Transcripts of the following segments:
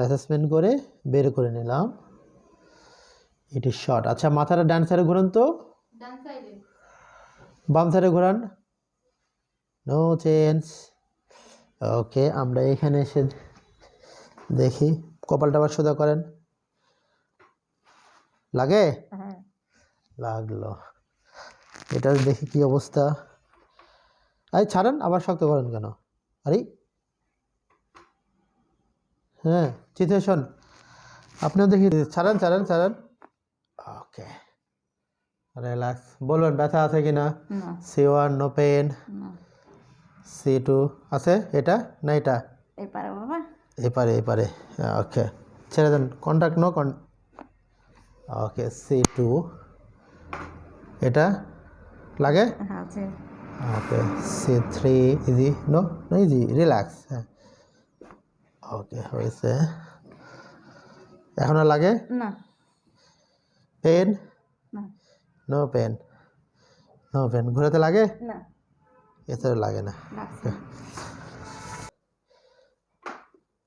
Assessment করে বের করে নিলাম এটি শর্ট। আচ্ছা মাথাটা ডান সাইডে ঘোরান তো, বাম সাইডে ঘোরান, নো চেঞ্জ। ওকে, আমরা এখানে এসে দেখি, কপালটা আবার সোজা করেন। লাগে? লাগলো। এটা দেখি কি অবস্থা। আরে ছাড়েন, আবার শক্ত করেন কেন? আরে হ্যাঁ, সিচুয়েশন আপনিও দেখি, ছাড়েন ছাড়েন ছাড়েন। ওকে, রিল্যাক্স। বলবেন ব্যথা আছে কিনা? C1 নো পেন, C2 আছে, এটা না এটা এপারে বাবা, এপারে এপারে। ওকে, ছেড়ে দেন, কন্ট্যাক্ট নো কন। ওকে, C2 এটা লাগে? আছে। Okay, C3 easy, no no easy, relax. হ্যাঁ ওকে, হয়েছে। এখন আর লাগে না? পেন? না। No pen, no pen. ঘোরাতে লাগে? না। এছাড়া লাগে না। লাগছে।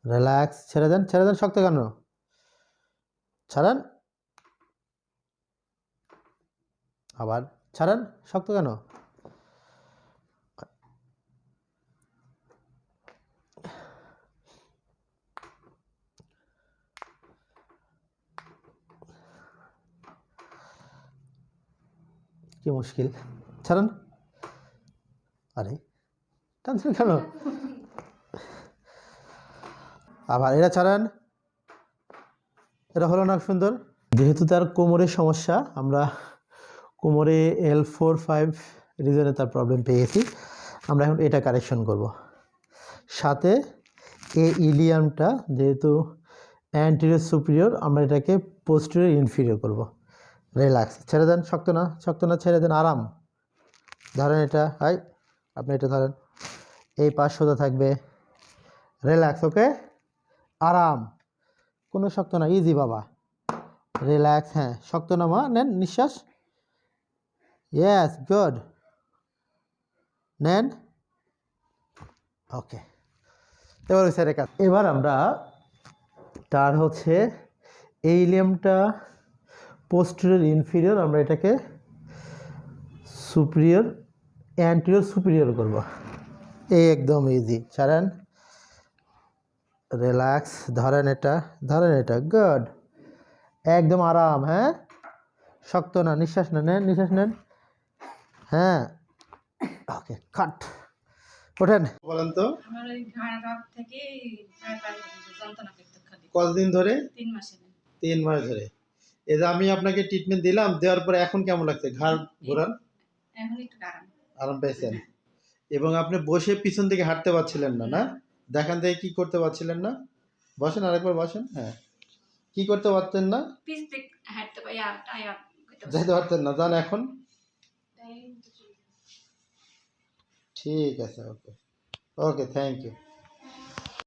রিল্যাক্স, ছেড়ে দেন ছেড়ে দেন, শক্ত কেন? ছাড়ান, আবার ছাড়ান, শক্ত কেন? কি মুশকিল, ছাড়ান। আরে টানছেন কেন? আবার এটা ছাড়ান, এটা হলো না সুন্দর। যেহেতু তার কোমরের সমস্যা, আমরা কোমরে L4-5 রিজনে তার প্রবলেম পেয়েছি, আমরা এখন এটা কারেকশন করব। সাথে এই ইলিয়ামটা যেহেতু অ্যান্টেরিয়র সুপিরিয়র, আমরা এটাকে পোস্টেরিয়র ইনফিরিয়র করব। রিল্যাক্স, ছেড়ে দেন, শক্ত না শক্ত না, ছেড়ে দেন, আরাম। ধরেন এটা, হাই আপনি এটা ধরেন, এই পাশ সোজা থাকবে। রিল্যাক্স, ওকে, আরাম, কোনো শক্ত না, ইজি বাবা, রিল্যাক্স। হ্যাঁ, শক্ত না মা, নেন নিঃশ্বাস, ইয়েস গুড, নেন। ওকে, এবার ওই সাইডে কাজ। এবার আমরা তার হচ্ছে এই ইলিয়ামটা পোস্টেরিয়র ইনফিরিয়র, আমরা এটাকে সুপিরিয়র অ্যান্টেরিয়র সুপিরিয়র করব। এই একদম ইজি, ছাড়েন, রিল্যাক্স, ধরেন এটা ধরেন এটা, গুড, একদম আরাম। হ্যাঁ, শক্ত না, নিঃশ্বাস না, নেন নিঃশ্বাস নেন। হ্যাঁ ওকে, কাট, ওঠেন। বলেন তো, আমার ওই ঘাড় থেকে যন্ত্রণা করতে খালি। কতদিন ধরে? 3 মাস। 3 মাস ধরে। এই যে আমি আপনাকে ট্রিটমেন্ট দিলাম, দেওয়ার পরে এখন কেমন লাগছে? ঘাড় ঘোরান, এখন একটু আরাম। আরাম পেয়েছেন? এবং আপনি বসে পিছন দিকে হাঁটতে পারছিলেন না, না? দেখান থেকে কি করতে পারছিলেন না? বসেন, আরেকবার বসেন। হ্যাঁ, কি করতে পারতেন না? পিছ থেকে হাঁটতে পারি, টায়ার যেতে পারতেন না, জান এখন ঠিক আছে। ওকে ওকে, থ্যাংক ইউ।